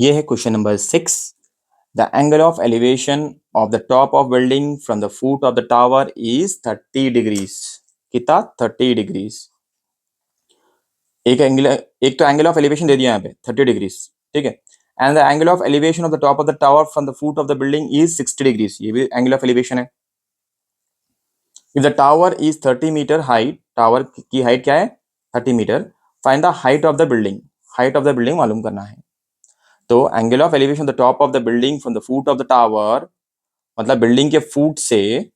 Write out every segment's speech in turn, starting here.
ये है question number 6। The angle of elevation of the top of building from the foot of the tower is 30 degrees. कितना? 30 degrees. एक तो angle of elevation दे दिया यहाँ पे 30 डिग्रीज। ठीक है। And the angle of elevation of the top of the tower from the foot of the building is 60 degrees. ये भी एंगल ऑफ एलिवेशन है। If the tower is 30 metre height, tower की height क्या है? 30 metre. Find the height of the building. Height of the building मालूम करना है। तो angle of elevation the top of the building from the foot of the tower, मतलब building के foot से,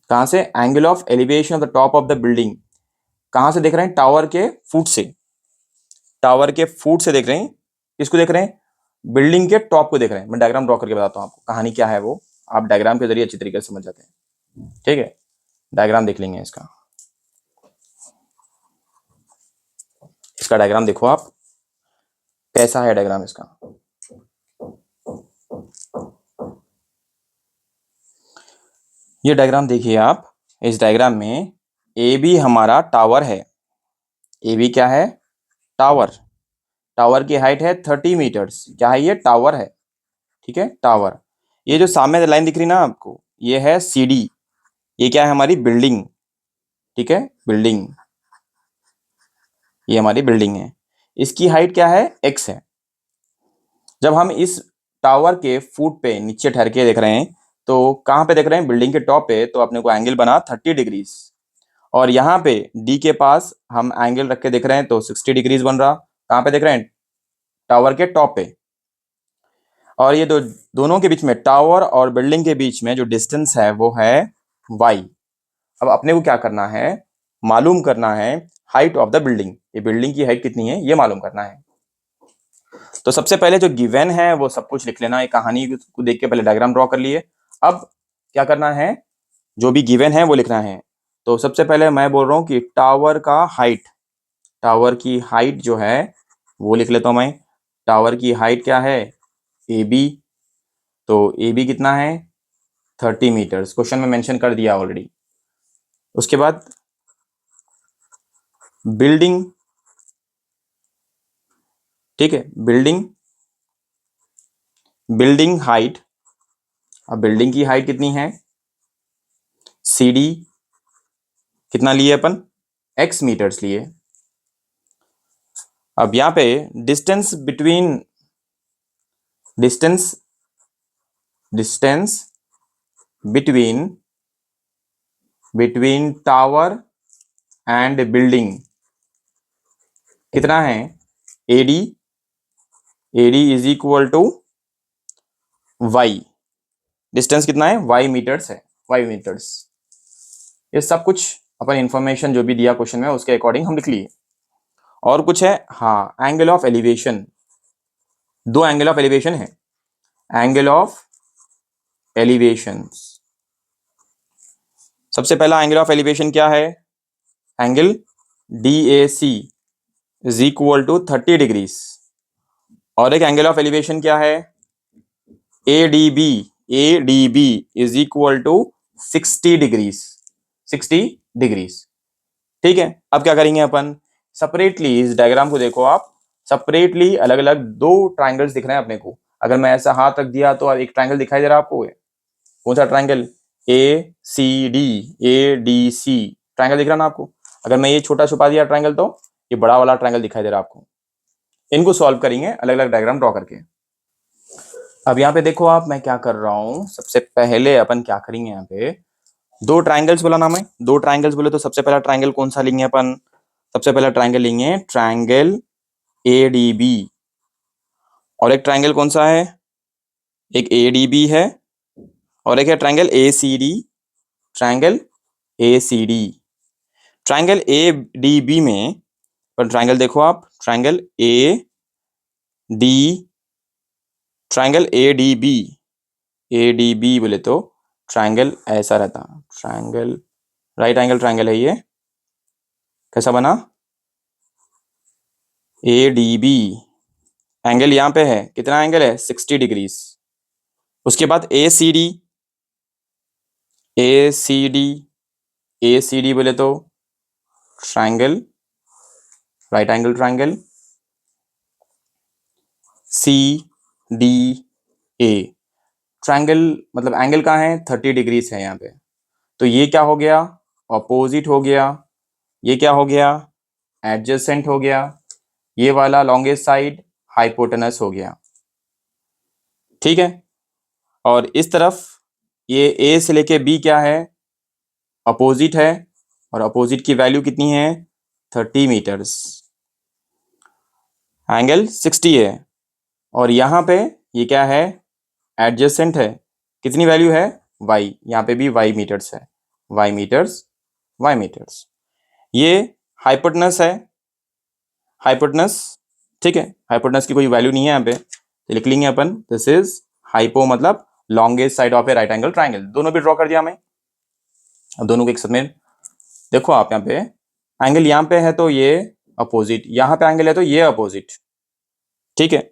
कहां से? Angle of elevation of the top of the building कहां से देख रहे हैं? टावर के फुट से। टावर के फुट से देख रहे हैं। किसको देख रहे हैं? बिल्डिंग के टॉप को देख रहे हैं। मैं डायग्राम ड्रॉ करके बताता हूं आपको कहानी क्या है वो। आप डायग्राम के जरिए अच्छी तरीके से समझ जाते हैं। ठीक है, डायग्राम देख लेंगे इसका। इसका डायग्राम देखो आप, कैसा है डायग्राम इसका। ये डायग्राम देखिए आप। इस डायग्राम में ए बी हमारा टावर है। ए बी क्या है? टावर। टावर की हाइट है 30 मीटर्स। क्या है ये? टावर है। ठीक है, टावर। ये जो सामने लाइन दिख रही ना आपको, ये है सी डी। ये क्या है? हमारी बिल्डिंग। ठीक है, बिल्डिंग। ये हमारी बिल्डिंग है। इसकी हाइट क्या है? एक्स है। जब हम इस टावर के फुट पे नीचे ठहर के देख रहे हैं, तो कहाँ पे देख रहे हैं? बिल्डिंग के टॉप पे। तो अपने को एंगल बना 30 डिग्रीज। और यहाँ पे डी के पास हम एंगल रख के देख रहे हैं, तो 60 डिग्रीज बन रहा। कहाँ पे देख रहे हैं? टावर के टॉप पे। और ये दोनों के बीच में, टावर और बिल्डिंग के बीच में जो डिस्टेंस है वो है y। अब अपने को क्या करना है? मालूम करना है हाइट ऑफ द बिल्डिंग। ये बिल्डिंग की हाइट कितनी है ये मालूम करना है। तो सबसे पहले जो गिवन है वो सब कुछ लिख लेना। एक कहानी को देख के पहले डायग्राम ड्रॉ कर लिए। अब क्या करना है? जो भी गिवन है वो लिखना है। तो सबसे पहले मैं बोल रहा हूँ कि टावर का हाइट, टावर की हाइट जो है वो लिख लेता हूँ मैं। टावर की हाइट क्या है? A B. तो ए बी कितना है? 30 मीटर्स। क्वेश्चन में मेंशन कर दिया ऑलरेडी। उसके बाद बिल्डिंग। ठीक है, बिल्डिंग, बिल्डिंग हाइट। अब बिल्डिंग की हाइट कितनी है? सी डी कितना लिए अपन? एक्स मीटर्स लिए। अब यहाँ पे distance between, distance, distance between, between tower and building कितना है? AD. AD is equal to Y. Distance कितना है? वाई मीटर्स है। Y metres. ये सब कुछ अपन इंफॉर्मेशन जो भी दिया क्वेश्चन में उसके अकॉर्डिंग हम लिख लिए। और कुछ है? हाँ, एंगल ऑफ एलिवेशन। दो एंगल ऑफ एलिवेशन है। एंगल ऑफ एलिवेशन, सबसे पहला एंगल ऑफ एलिवेशन क्या है? Angle D A C is equal to 30 degrees. और एक एंगल ऑफ एलिवेशन क्या है? A D B. A D B is equal to 60 degrees. 60 degrees. ठीक है। अब क्या करेंगे अपन? सेपरेटली इस डायग्राम को देखो आप। सेपरेटली अलग अलग दो ट्राइंगल्स दिख रहे हैं अपने को। अगर मैं ऐसा हाथ रख दिया तो एक ट्राइंगल दिखाई दे रहा है आपको। कौन सा triangle? A C D. A D C triangle दिख रहा ना आपको। अगर मैं ये छोटा छुपा दिया ट्राइंगल तो ये बड़ा वाला ट्राइंगल दिखाई दे रहा है आपको। इनको सॉल्व करेंगे अलग अलग डायग्राम ड्रॉ करके। अब यहाँ पे देखो आप, मैं क्या कर रहा हूँ। सबसे पहले अपन क्या करेंगे, यहाँ पे दो ट्राइंगल्स बोला ना मैं। दो ट्राइंगल्स बोले तो सबसे पहला ट्राइंगल कौन सा लेंगे अपन? सबसे पहला ट्राइंगल लेंगे ट्राइंगल ए डी बी। और एक ट्राइंगल कौन सा है? एक ए डी बी है और एक है triangle A C D. Triangle A C D. Triangle A D B में पर ट्राइंगल देखो आप, triangle A D, triangle A D B. A D B बोले तो ट्राइंगल ऐसा रहता। ट्राइंगल, राइट एंगल ट्राइंगल है ये। कैसा बना? ए डी बी। एंगल यहाँ पे है, कितना एंगल है? 60 डिग्रीज। उसके बाद A C D. A C D, A C D बोले तो triangle, right angle triangle. C D A. Triangle मतलब एंगल कहाँ है, 30 डिग्रीज है यहाँ पे। तो ये क्या हो गया, ऑपोजिट हो गया। ये क्या हो गया, एडजेसेंट हो गया। ये वाला लॉन्गेस्ट साइड हाइपोटेनस हो गया, ठीक है। और इस तरफ ये ए से लेके बी क्या है, अपोजिट है। और अपोजिट की वैल्यू कितनी है, 30 मीटर्स। एंगल 60 है। और यहाँ पे ये क्या है, एडजेसेंट है। कितनी वैल्यू है, वाई। यहाँ पे भी वाई मीटर्स है, वाई मीटर्स, वाई मीटर्स। ये हाइपोटेनस है, हाइपोटेनस, ठीक है। हाइपोटेनस की कोई वैल्यू नहीं है यहाँ पे, तो लिख लेंगे अपन दिस इज हाइपो मतलब longest side of A right angle triangle. दोनों भी ड्रॉ कर दिया मैं। अब दोनों को एक साथ में देखो आप, यहाँ पे एंगल यहाँ पे है तो ये अपोजिट, यहाँ पे एंगल है तो ये अपोजिट, ठीक है।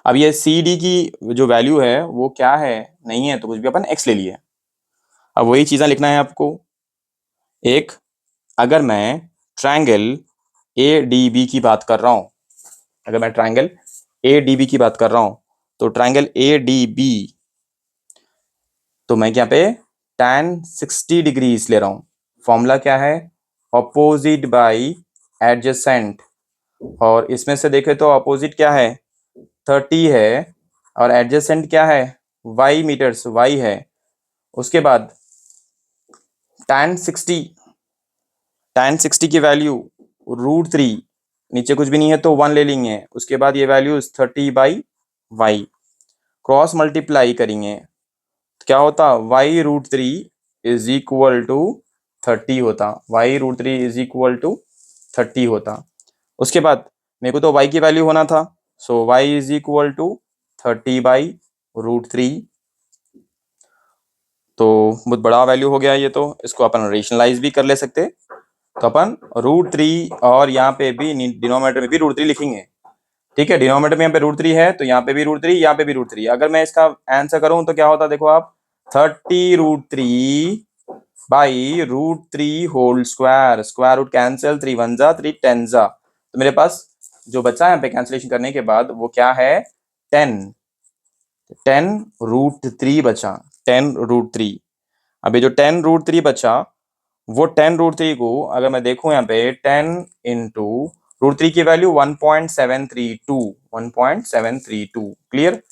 अब ये सी डी की जो वैल्यू है वो क्या है, नहीं है तो कुछ भी अपन एक्स ले लिए। अब वही चीज़ें लिखना है आपको। एक, अगर मैं ट्रायंगल ए डी बी की बात कर रहा हूँ, अगर मैं ट्रायंगल ए डी बी की बात कर रहा हूँ, तो ट्रायंगल ए डी बी, तो मैं यहाँ पे tan 60 डिग्रीज ले रहा हूँ। फॉर्मूला क्या है, अपोजिट बाई एडजेसेंट। और इसमें से देखें तो अपोजिट क्या है, 30 है। और एडजेसेंट क्या है, y मीटर्स, y है। उसके बाद tan 60 की वैल्यू √3, नीचे कुछ भी नहीं है तो 1 ले लेंगे। उसके बाद ये वैल्यू 30/y, क्रॉस मल्टीप्लाई करेंगे तो क्या होता, y√3 इज इक्वल टू 30 होता, y√3 इज इक्वल टू 30 होता। उसके बाद मेरे को तो y की वैल्यू होना था, सो y इज इक्वल टू 30/√3। तो बहुत बड़ा वैल्यू हो गया ये, तो इसको अपन रेशनलाइज भी कर ले सकते। तो अपन √3 और यहाँ पे भी डिनोमिनेटर में भी √3 लिखेंगे, ठीक है। डिनोमिनेटर में यहाँ पे √3 है तो यहाँ पे भी √3, यहाँ पे भी √3। अगर मैं इसका आंसर करूं तो क्या होता, देखो आप, 30√3/√3 whole square, square root cancel, 3 1 जा 3 10 जा। तो मेरे पास जो बचा है यहाँ पे कैंसिलेशन करने के बाद वो क्या है, 10√3 बचा, 10√3। अभी जो 10√3 बचा, वो 10√3 को अगर मैं देखूं यहाँ पे 10 इंटू √3 की वैल्यू 1.732, 1.732, क्लियर।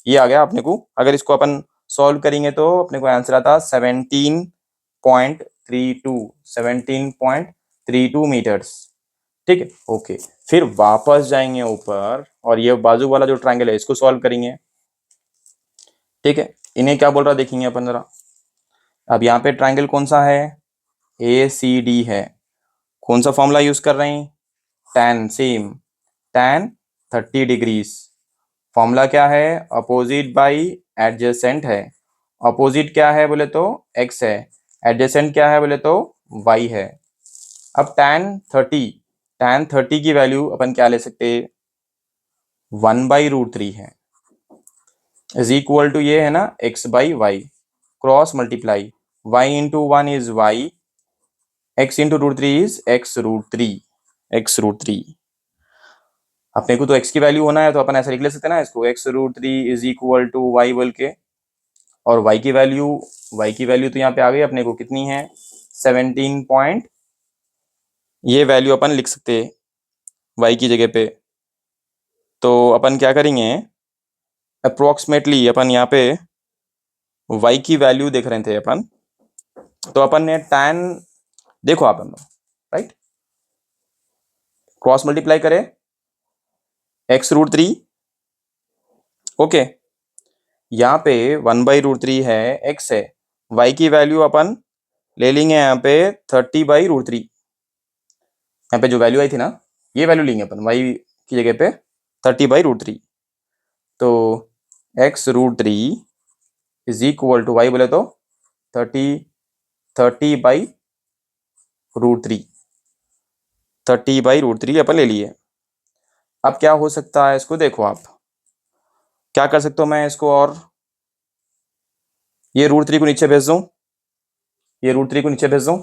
ये आ गया अपने को। अगर इसको अपन सॉल्व करेंगे तो अपने को आंसर आता 17.32, 17.32 मीटर्स, ठीक है। ओके, फिर वापस जाएंगे ऊपर और ये बाजू वाला जो ट्रायंगल है इसको सॉल्व करेंगे, ठीक है। इन्हें क्या बोल रहा देखेंगे अपन जरा। अब यहाँ पे ट्रायंगल कौन सा है, ए सी डी है। कौन सा फॉर्मूला यूज कर रहे हैं, tan, same tan 30 degrees. Formula क्या है, अपोजिट बाई एडजेसेंट है। अपोजिट क्या है बोले तो x है, एडजेसेंट क्या है बोले तो y है। अब tan 30 की वैल्यू अपन क्या ले सकते, 1/√3 है, इज इक्वल टू ये है ना x/y, cross multiply, y into 1 is y, x into √3 is x√3, x√3। अपने को तो x की वैल्यू होना है तो अपन ऐसा लिख ले सकते हैं ना इसको, x√3 is equal to y बोल के। और y की वैल्यू तो यहाँ पे आ गई अपने को, कितनी है 17 पॉइंट, ये वैल्यू अपन लिख सकते हैं y की जगह पे। तो अपन क्या करेंगे, अप्रोक्सीमेटली अपन यहाँ पे y की वैल्यू देख रहे थे अपन, तो अपन ने tan, देखो आप राइट, क्रॉस मल्टीप्लाई करें x√3, ओके। यहाँ पे 1/√3 है, x है, y की वैल्यू अपन ले लेंगे यहाँ पे 30/√3। यहाँ पे जो वैल्यू आई थी ना, ये वैल्यू लेंगे अपन y की जगह पे 30/√3। तो x√3 is equal to y बोले तो 30/√3, 30/√3 अपन ले लिए। अब क्या हो सकता है इसको देखो आप, क्या कर सकता हूँ मैं इसको, और ये √3 को नीचे भेज दूँ, ये √3 को नीचे भेज दूँ,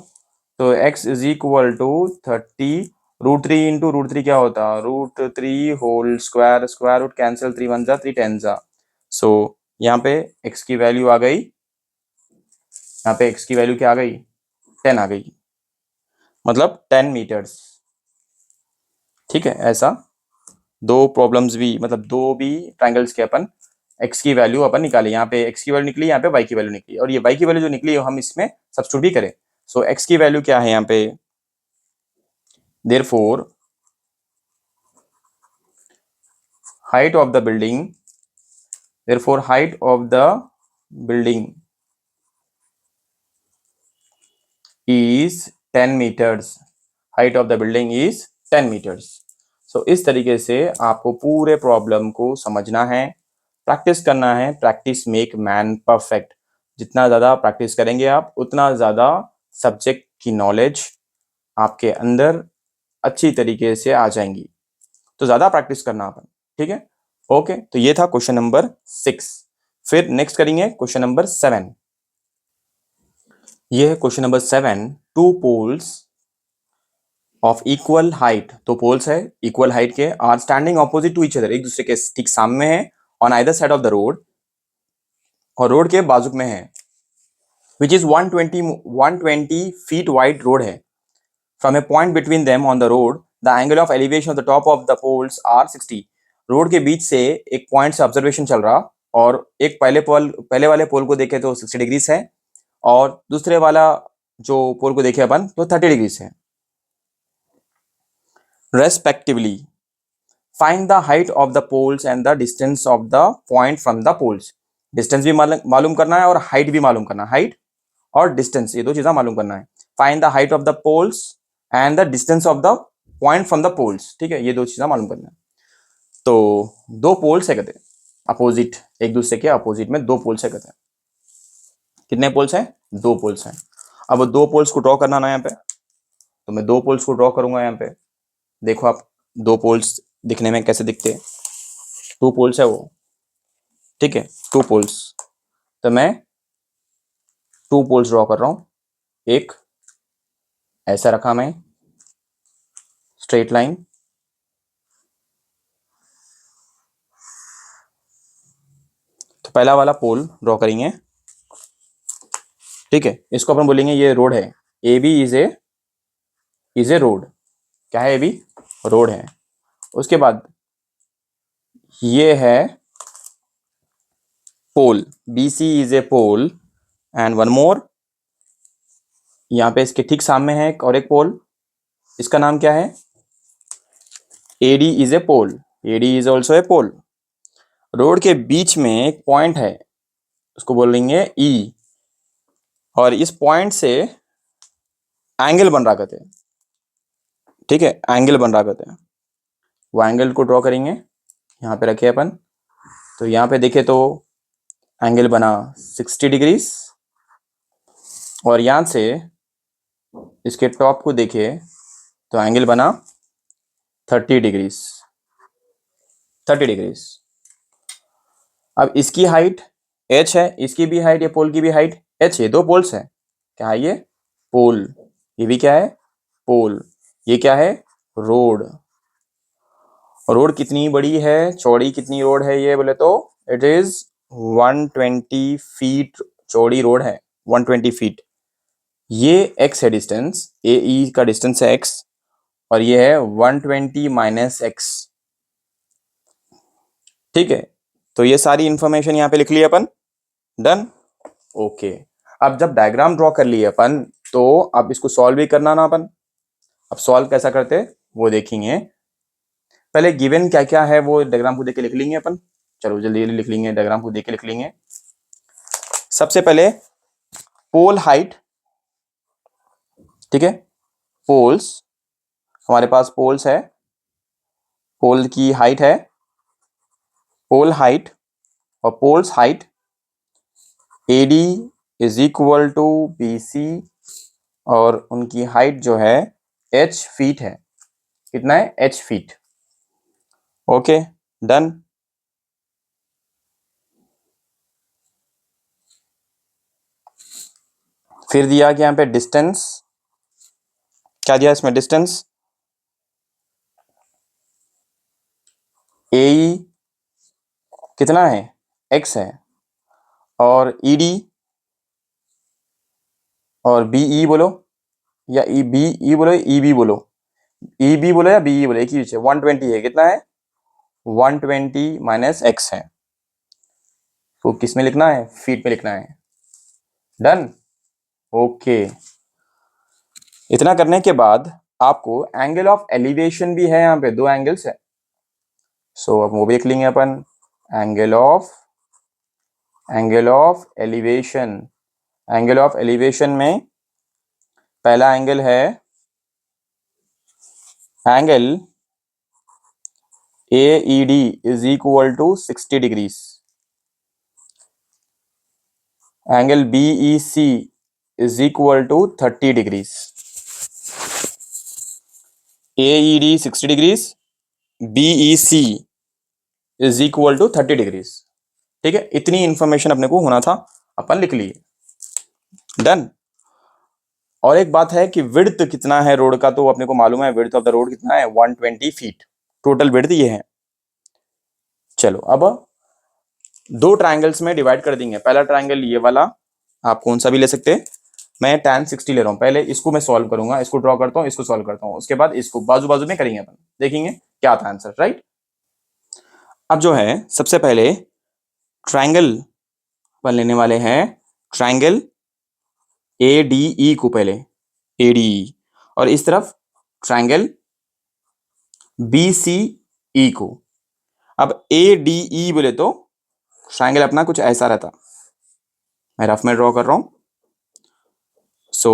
तो x is equal to 30 √3 into √3 क्या होता है, √3 whole square, square root cancel, 3 1 जा 3 10 जा। सो यहाँ पे x की वैल्यू आ गई, यहाँ पे x की वैल्यू क्या आ गई, 10 आ गई, मतलब 10 मीटर्स। ठीक है, ऐसा दो प्रॉब्लम्स भी, मतलब दो भी ट्रायंगल्स के अपन x की वैल्यू अपन निकाले, यहाँ पे x की वैल्यू निकली, यहाँ पे y की वैल्यू निकली, और ये y की वैल्यू जो निकली हम इसमें सब्स्टिट्यूट भी करें। सो x की वैल्यू क्या है यहाँ पे, therefore height of the building, therefore height of the building is 10 meters, height of the building is 10 meters। सो इस तरीके से आपको पूरे प्रॉब्लम को समझना है, प्रैक्टिस करना है, प्रैक्टिस मेक मैन परफेक्ट। जितना ज़्यादा प्रैक्टिस करेंगे आप, उतना ज़्यादा सब्जेक्ट की नॉलेज आपके अंदर अच्छी तरीके से आ जाएंगी। तो ज़्यादा प्रैक्टिस करना अपन, ठीक है। ओके, तो ये था क्वेश्चन नंबर 6। फिर नेक्स्ट करेंगे क्वेश्चन नंबर 7। ये है question number 7। Two poles of equal height, तो पोल्स है इक्वल हाइट के, are standing opposite to each other, एक दूसरे के ठीक सामने है, on either side of the road, और रोड के बाजू में है, which is 120 feet wide road है। From a point between them on the road the angle of elevation of the top of the poles are 60। Road के बीच से एक point से ऑब्जर्वेशन चल रहा, और एक पहले वाले पोल को देखे तो 60 डिग्रीज है, और दूसरे वाला जो पोल को देखे अपन तो 30 डिग्रीज है respectively. Find the height of the poles and the distance of the point from the poles. Distance भी मालूम करना है और हाइट भी मालूम करना है, हाइट और डिस्टेंस ये दो चीजें मालूम करना है। Find the height of the poles and the distance of the point from the poles, ठीक है, ये दो चीजें मालूम करना है। तो दो पोल्स है कहते हैं अपोजिट, एक दूसरे के अपोजिट में दो पोल्स है कहते हैं। कितने पोल्स हैं, दो पोल्स हैं। अब दो पोल्स को ड्रॉ करना ना यहाँ पे, तो मैं दो पोल्स को ड्रॉ करूंगा यहाँ पे। देखो आप, दो पोल्स दिखने में कैसे दिखते हैं, टू पोल्स है वो, ठीक है, टू पोल्स। तो मैं टू पोल्स ड्रॉ कर रहा हूं, एक ऐसा रखा मैं स्ट्रेट लाइन, तो पहला वाला पोल ड्रॉ करेंगे, ठीक है, इसको अपन बोलेंगे ये रोड है, A B is a road, क्या है, ए बी रोड है। उसके बाद ये है pole, B C is a pole, and one more, यहाँ पे इसके ठीक सामने है और एक पोल, इसका नाम क्या है, AD is a pole, AD is also a pole. Road के बीच में एक पॉइंट है, उसको बोलेंगे ई, और इस पॉइंट से एंगल बन रहा कहते हैं, ठीक है, एंगल बन रहा कहते हैं। वो एंगल को ड्रॉ करेंगे, यहाँ पे रखे अपन, तो यहाँ पे देखे तो एंगल बना 60 डिग्रीज, और यहाँ से इसके टॉप को देखे तो एंगल बना 30 डिग्रीज, 30 डिग्रीज। अब इसकी हाइट h है, इसकी भी हाइट, ये पोल की भी हाइट h है, दो पोल्स है, क्या है ये, पोल, ये भी क्या है, पोल, ये क्या है, रोड। रोड कितनी बड़ी है, चौड़ी कितनी रोड है ये बोले तो इट इज 120 फीट चौड़ी रोड है, 120 फीट। ये x है डिस्टेंस, ए ई का डिस्टेंस है x, और ये है 120 माइनस x, ठीक है। तो ये सारी इंफॉर्मेशन यहाँ पे लिख ली अपन, डन, ओके। अब जब डायग्राम ड्रॉ कर लिए अपन, तो अब इसको सॉल्व भी करना ना अपन। अब सॉल्व कैसा करते वो देखेंगे, पहले गिवन क्या क्या है वो डायग्राम को देख के लिख लेंगे अपन। चलो जल्दी जल्दी लिख लेंगे, डायग्राम को देख के लिख लेंगे। सबसे पहले पोल हाइट, ठीक है, पोल्स, हमारे पास पोल्स है, पोल की हाइट है, पोल हाइट, और poles height AD is equal to BC, और उनकी हाइट जो है h फीट है, कितना है, h फीट, ओके, डन। फिर दिया कि यहाँ पे डिस्टेंस, क्या दिया इसमें, डिस्टेंस AE कितना है, x है, और ED और BE बोलो, या BE बोलो, EB बोलो, EB बोलो या BE बोलो, एक ही चीज है, 120 है, कितना है, 120 माइनस x है। तो किस में लिखना है, फीट में लिखना है। Done, okay. इतना करने के बाद आपको एंगल ऑफ एलिवेशन भी है, यहाँ पे दो एंगल्स है, सो अब वो भी लिख लेंगे अपन। Angle of elevation, angle of elevation में पहला एंगल है angle AED is equal to 60 degrees, angle BEC is equal to 30 degrees. AED 60 degrees, BEC is equal to 30 degrees. ठीक है, इतनी इंफॉर्मेशन अपने को होना था, अपन लिख लिए। डन। और एक बात है कि विड्थ कितना है रोड का, तो अपने को मालूम है विड्थ ऑफ द रोड कितना है, 120 फीट, टोटल विड्थ ये है। चलो अब दो ट्रायंगल्स में डिवाइड कर देंगे। पहला ट्रायंगल ये वाला, आप कौन सा भी ले सकते हैं, मैं tan 60 ले रहा हूं। पहले इसको मैं सॉल्व करूंगा, इसको ड्रॉ करता हूं, इसको सॉल्व करता हूं, उसके बाद इसको बाजू बाजू में करेंगे अपन, देखेंगे क्या था आंसर, राइट। अब जो है सबसे पहले ट्रायंगल अपन लेने वाले हैं, ट्रायंगल ADE को पहले, ADE, और इस तरफ ट्रायंगल BCE को। अब ADE बोले तो ट्रायंगल अपना कुछ ऐसा रहता, मैं रफ में ड्रॉ कर रहा हूं। सो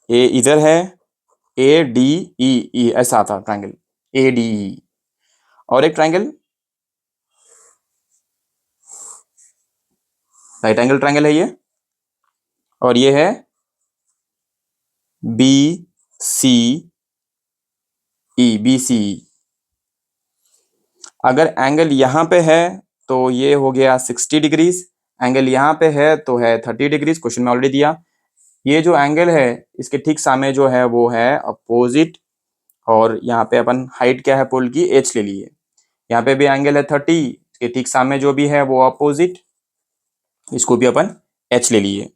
ए इधर है, ADE ऐसा आता ट्रायंगल ADE, और एक ट्रायंगल राइट एंगल ट्रायंगल है ये, और ये है BCE। अगर एंगल यहां पे है तो ये हो गया 60 डिग्रीज, एंगल यहां पे है तो है 30 डिग्रीज, क्वेश्चन में ऑलरेडी दिया। ये जो एंगल है इसके ठीक सामने जो है वो है अपोजिट, और यहाँ पे अपन हाइट क्या है पोल की, h ले लिए। यहाँ पे भी एंगल है 30, इसके ठीक सामने जो भी है वो अपोजिट, इसको भी अपन h ले लिए।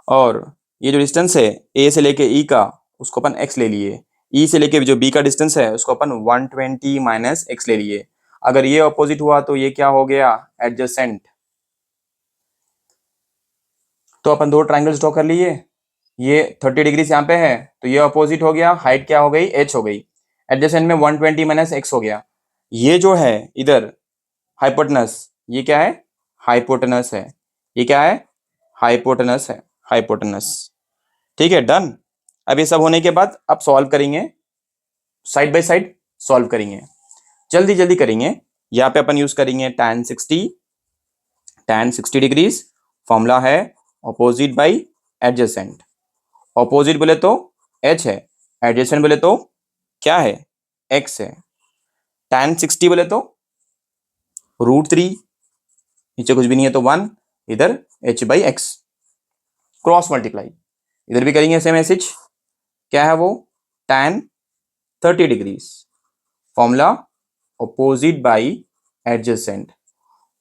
और ये जो डिस्टेंस है a से लेके e का, उसको अपन x ले लिए। e से लेके जो b का डिस्टेंस है उसको अपन 120 माइनस x ले लिए। अगर ये अपोजिट हुआ तो ये क्या हो गया, एडजेसेंट। तो अपन दो ट्रायंगल्स ड्रॉ कर लिए, ये 30 डिग्रीज यहाँ पे है तो ये अपोजिट हो गया, हाइट क्या हो गई, h हो गई, एडजेसेंट में 120 माइनस x हो गया। ये जो है इधर हाइपोटेनस, ये क्या है, हाइपोटेनस है, ये क्या है, हाइपोटेनस है, हाइपोटेनस। ठीक है, डन। अब ये सब होने के बाद अब सॉल्व करेंगे, साइड बाय साइड सॉल्व करेंगे, जल्दी जल्दी करेंगे। यहाँ पे अपन यूज करेंगे tan 60 डिग्रीज, फॉर्मूला है ऑपोजिट बाई एडजेसेंट। ऑपोजिट बोले तो h है, एडजेसेंट बोले तो क्या है, x है। tan 60 बोले तो √3, नीचे कुछ भी नहीं है तो 1, इधर h by x, cross multiply. इधर भी करेंगे सेम मैसेज, क्या है वो, tan 30 degrees, formula opposite by adjacent.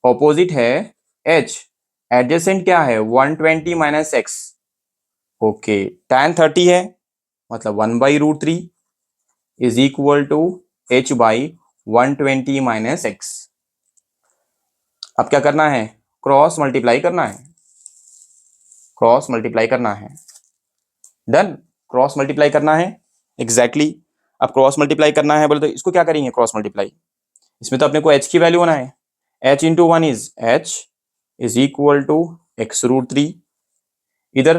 Opposite है h, एडजेसेंट क्या है 120 माइनस एक्स, ओके। tan 30 है मतलब 1/√3 is equal to h by 120 minus x. अब क्या करना है, क्रॉस मल्टीप्लाई करना है, क्रॉस मल्टीप्लाई करना है। डन, क्रॉस मल्टीप्लाई करना है, एग्जैक्टली exactly। अब क्रॉस मल्टीप्लाई करना है बोले तो इसको क्या करेंगे, क्रॉस मल्टीप्लाई। इसमें तो अपने को h की वैल्यू होना है, h into 1 is h is equal to x√3। इधर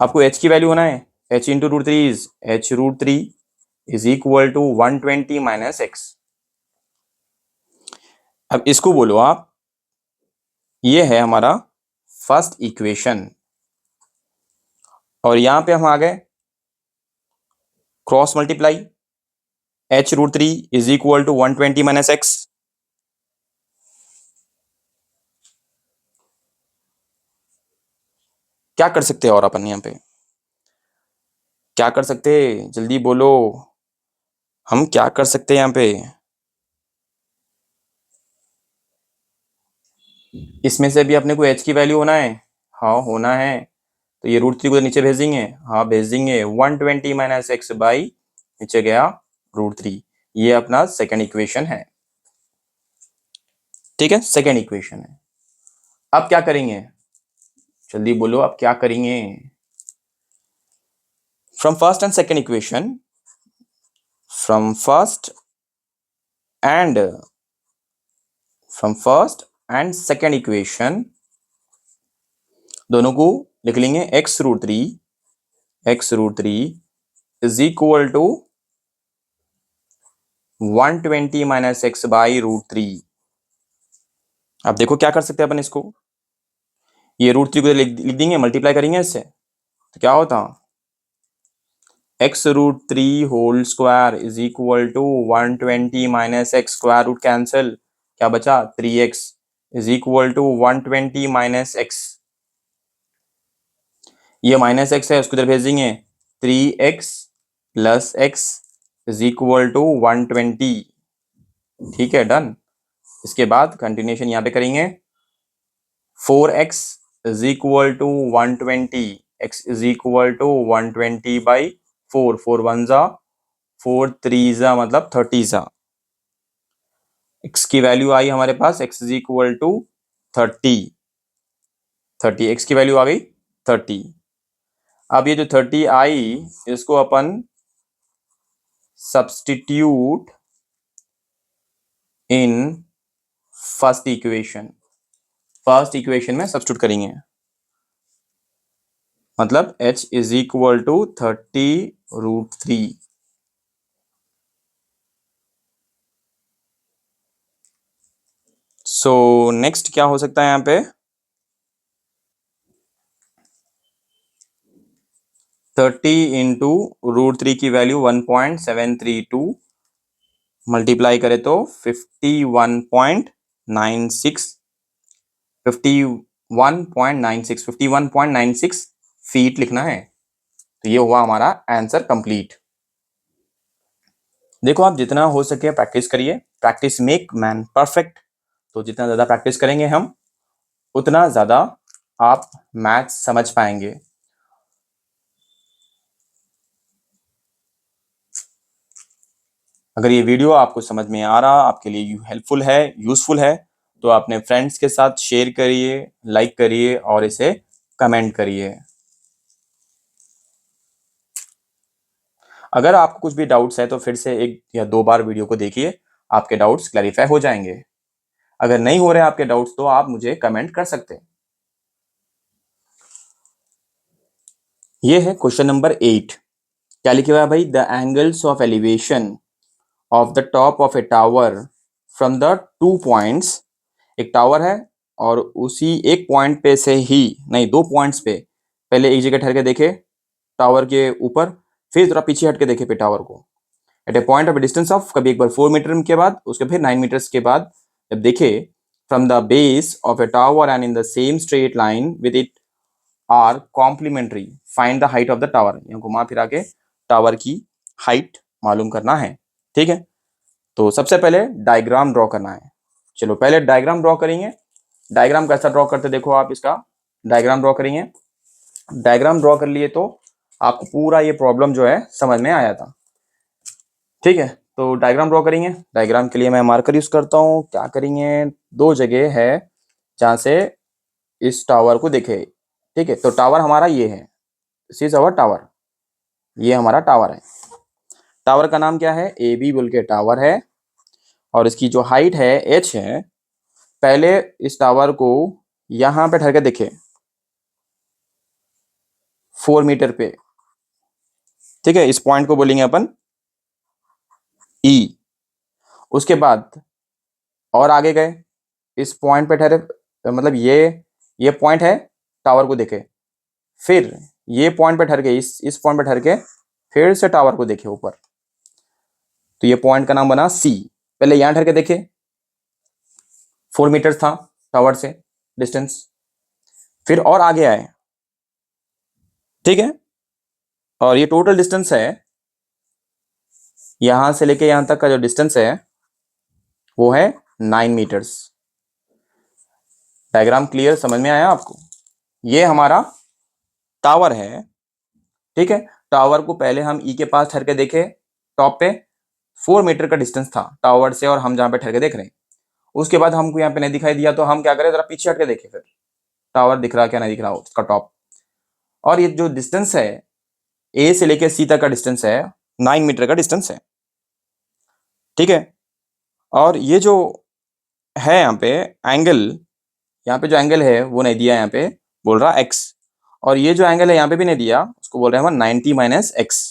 आपको h की वैल्यू होना है, h into √3 is h√3 is equal to 120 minus x. अब इसको बोलो आप, ये है हमारा फर्स्ट इक्वेशन, और यहां पे हम आ गए cross multiply, h√3 is equal to 120 minus x. क्या कर सकते हैं और अपन यहाँ पे, क्या कर सकते हैं, जल्दी बोलो, हम क्या कर सकते हैं यहाँ पे। इसमें से भी अपने को h की वैल्यू होना है, हाँ होना है, तो ये √3 को नीचे भेज देंगे, हाँ भेज देंगे, 120 माइनस एक्स बाई नीचे गया √3। ये अपना सेकेंड इक्वेशन है, ठीक है, सेकेंड इक्वेशन है। अब क्या करेंगे, जल्दी बोलो, अब क्या करेंगे। From first and second equation, from first and second equation दोनों को लिख लेंगे, x√3 is equal to 120 minus x by √3। अब देखो क्या कर सकते हैं अपन इसको, ये √3 को लिख देंगे, मल्टीप्लाई करेंगे इससे, तो क्या होता, x√3 whole square is equal to 120 minus x, square root cancel, क्या बचा 3x is equal to 120 minus x, ये माइनस एक्स है उसको इधर भेज देंगे, 3x plus x is equal to 120, ठीक है डन। इसके बाद कंटिन्यूशन यहाँ पे करेंगे, 4x is equal to 120, x is equal to 120 by 4, 4 1 जा 4 3 जा मतलब 30 जा, x की वैल्यू आई हमारे पास, x is equal to 30, x की वैल्यू आ गई 30। अब ये जो 30 आई इसको अपन सब्स्टिट्यूट इन फर्स्ट इक्वेशन में सब्स्टिट्यूट करेंगे, मतलब h is equal to 30√3। So next क्या हो सकता है यहाँ पे, 30 इंटू √3 की वैल्यू 1.732, मल्टीप्लाई करें तो 51.96 फीट लिखना है। तो ये हुआ हमारा आंसर कंप्लीट। देखो आप जितना हो सके प्रैक्टिस करिए, प्रैक्टिस मेक मैन परफेक्ट। तो जितना ज़्यादा प्रैक्टिस करेंगे हम उतना ज़्यादा आप मैथ्स समझ पाएंगे। अगर ये वीडियो आपको समझ में आ रहा, आपके लिए हेल्पफुल है, यूजफुल है, तो अपने फ्रेंड्स के साथ शेयर करिए, लाइक करिए और इसे कमेंट करिए। अगर आपको कुछ भी डाउट्स है तो फिर से 1 या 2 बार वीडियो को देखिए, आपके डाउट्स क्लैरिफाई हो जाएंगे। अगर नहीं हो रहे आपके डाउट्स तो आप मुझे कमेंट कर सकते हैं। ये है क्वेश्चन नंबर 8। क्या लिखे हुआ है भाई, the angles of elevation of the top of a tower from the 2 points. एक टावर है और उसी एक पॉइंट पे से ही, नहीं 2 पॉइंट्स पे, पहले एक जगह ठहर के देखे टावर के ऊपर, फिर थोड़ा पीछे हट के देखे पे टावर को, at a point of distance of, कभी एक बार 4 मीटर के बाद, उसके फिर 9 मीटर्स के बाद जब देखे, from the base of a tower and in the same straight line with it are complementary, find the height of the tower. यहाँ घुमा फिरा के टावर की हाइट मालूम करना है, ठीक है। तो सबसे पहले डायग्राम ड्रॉ करना है। चलो पहले डायग्राम ड्रॉ करेंगे। डायग्राम कैसा ड्रॉ करते देखो आप, इसका डायग्राम ड्रॉ करेंगे। डायग्राम ड्रॉ कर लिए तो आपको पूरा ये प्रॉब्लम जो है समझ में आया था, ठीक है। तो डायग्राम ड्रॉ करेंगे। डायग्राम के लिए मैं मार्कर यूज करता हूँ। क्या करेंगे, 2 जगह है जहां से इस टावर को देखे, ठीक है। तो टावर हमारा ये है, दिस इज आवर टावर, ये हमारा टावर है। टावर का नाम क्या है, ए बी बोल के टावर है, और इसकी जो हाइट है h है। पहले इस टावर को यहां पे ठहर के देखे 4 मीटर पे, ठीक है। इस पॉइंट को बोलेंगे अपन E। उसके बाद और आगे गए, इस पॉइंट पे ठहरे, मतलब ये पॉइंट है, टावर को देखे, फिर ये पॉइंट पे ठहर के, इस पॉइंट पे ठहर के फिर से टावर को देखे ऊपर, तो ये पॉइंट का नाम बना C। पहले यहां ठहर के देखे, 4 मीटर था टावर से डिस्टेंस, फिर और आगे आए, ठीक है। और ये टोटल डिस्टेंस है, यहां से लेके यहां तक का जो डिस्टेंस है वो है 9 मीटर्स। डायग्राम क्लियर समझ में आया आपको? ये हमारा टावर है, ठीक है। टावर को पहले हम ई के पास ठहर के देखे, टॉप पे 4 मीटर का डिस्टेंस था टावर से और हम जहाँ पे ठहर के देख रहे हैं। उसके बाद हमको यहाँ पे नहीं दिखाई दिया तो हम क्या करें, जरा पीछे हट के देखें फिर टावर दिख रहा क्या नहीं दिख रहा उसका टॉप। और ये जो डिस्टेंस है ए से लेके सी तक का डिस्टेंस है 9 मीटर का डिस्टेंस है, ठीक है। और ये जो है यहाँ पे एंगल, यहाँ पे जो एंगल है वो नहीं दिया, यहाँ पे बोल रहा एक्स। और ये जो एंगल है यहाँ पे भी नहीं दिया, उसको बोल रहे हैं हम 90 - x।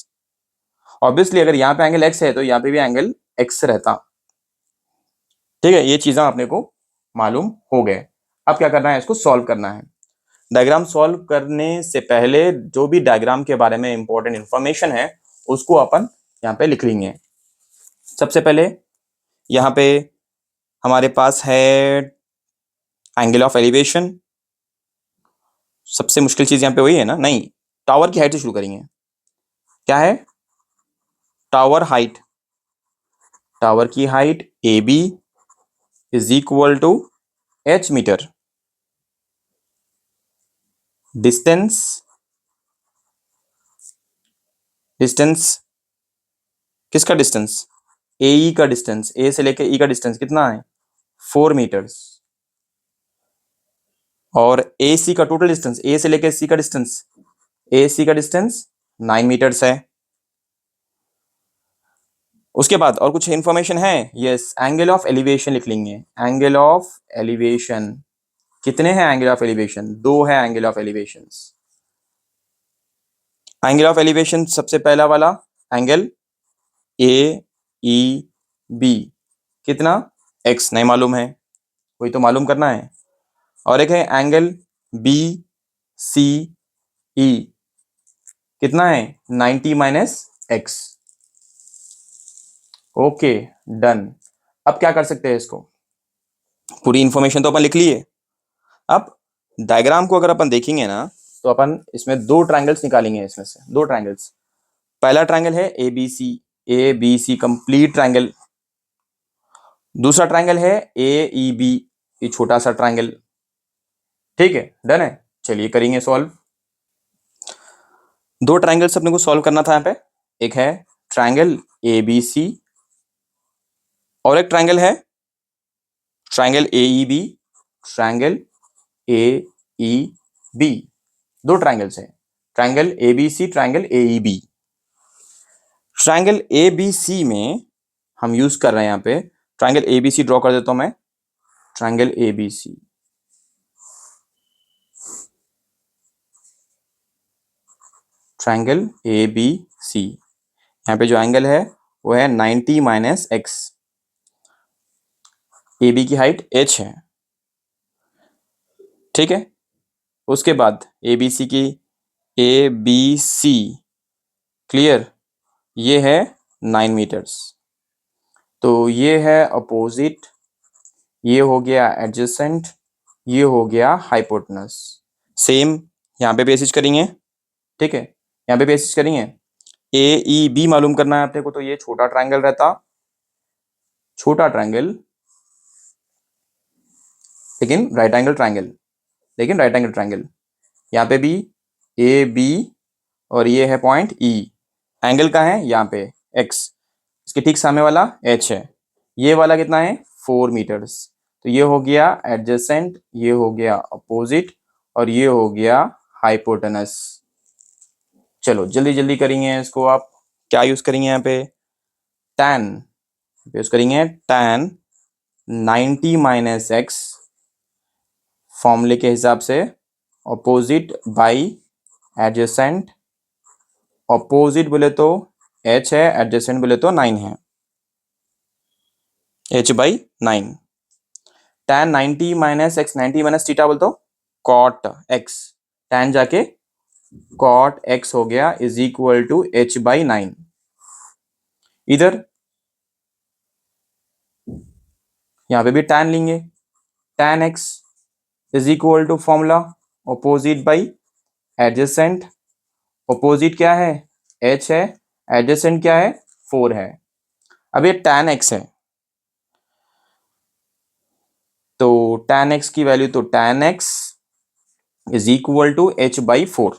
ऑब्वियसली अगर यहाँ पे एंगल x है तो यहाँ पे भी एंगल x रहता, ठीक है। ये चीजें अपने को मालूम हो गए। अब क्या करना है, इसको सॉल्व करना है। डायग्राम सॉल्व करने से पहले जो भी डायग्राम के बारे में इंपॉर्टेंट इंफॉर्मेशन है उसको अपन यहाँ पे लिख लेंगे। सबसे पहले यहाँ पे हमारे पास है एंगल ऑफ एलिवेशन। सबसे मुश्किल चीज यहाँ पे वही है ना? नहीं, टावर की हाइट से शुरू करेंगे। क्या है? Tower height. टावर की height A B is equal to h meter. Distance, distance किसका डिस्टेंस? ए ई का डिस्टेंस, ए से लेके ई का डिस्टेंस कितना है? 4 मीटर्स। और ए सी का टोटल डिस्टेंस, ए से लेके सी का डिस्टेंस, ए सी का डिस्टेंस 9 मीटर्स है। उसके बाद और कुछ इंफॉर्मेशन है? यस, एंगल ऑफ एलिवेशन लिख लेंगे। एंगल ऑफ एलिवेशन कितने हैं? एंगल ऑफ एलिवेशन 2 है। Angle of elevation, angle of elevation सबसे पहला वाला एंगल ए ई बी कितना? एक्स नहीं मालूम है, कोई तो मालूम करना है। और एक है एंगल बी सी ई कितना है? 90 - x। Okay, done. अब क्या कर सकते हैं, इसको पूरी इंफॉर्मेशन तो अपन लिख लिए। अब डायग्राम को अगर अपन देखेंगे ना तो अपन इसमें 2 ट्रायंगल्स निकालेंगे। इसमें से 2 ट्रायंगल्स, पहला ट्रायंगल है A B C complete triangle. दूसरा ट्रायंगल है ए ई बी, ये छोटा सा ट्रायंगल, ठीक है। डन है, चलिए करेंगे सॉल्व। 2 ट्रायंगल्स अपने को सॉल्व करना था यहाँ पे। एक है ट्रायंगल ए बी सी और एक ट्रायंगल है triangle A E B. Triangle A E B, 2 triangles है, triangle A B C, triangle A E B. Triangle A B C में हम यूज कर रहे हैं यहाँ पे triangle A B C. Draw कर देता हूं मैं triangle A B C. Triangle A B C, यहाँ पे जो एंगल है वो है 90 - x। ए बी की हाइट h है, ठीक है। उसके बाद ए बी सी की ए बी सी क्लियर, ये है 9 मीटर्स। तो ये है अपोजिट, ये हो गया एडजेसेंट, ये हो गया हाइपोटेनस। सेम यहाँ पे बेसिस करेंगे, ठीक है। यहाँ पे बेसिस करेंगे, ए ई बी मालूम करना है अपने को, तो ये छोटा ट्रायंगल रहता, छोटा ट्रायंगल लेकिन राइट एंगल ट्रायंगल, लेकिन राइट एंगल ट्रायंगल। यहाँ पे भी ए बी और ये है पॉइंट ई। एंगल का है यहाँ पे एक्स, इसके ठीक सामने वाला एच है। ये वाला कितना है? 4 मीटर्स। तो ये हो गया एडजेसेंट, ये हो गया अपोजिट और ये हो गया हाइपोटेनस। चलो जल्दी जल्दी करेंगे इसको। आप क्या यूज करेंगे यहाँ पे? tan यूज करेंगे। tan 90 - x फॉर्मूले के हिसाब से, अपोजिट बाई एडजेसेंट। अपोजिट बोले तो h है, एडजेसेंट बोले तो 9 है, h/9। tan 90 - x, 90 - थीटा बोल तो cot x, tan जाके cot x हो गया इज इक्वल टू h/9। इधर यहाँ पे भी tan लेंगे, tan x is equal to formula opposite by adjacent. Opposite क्या है? h है, एडजेसेंट क्या है? 4 है। अब ये tan x है, तो tan x की वैल्यू तो tan x is equal to h/4।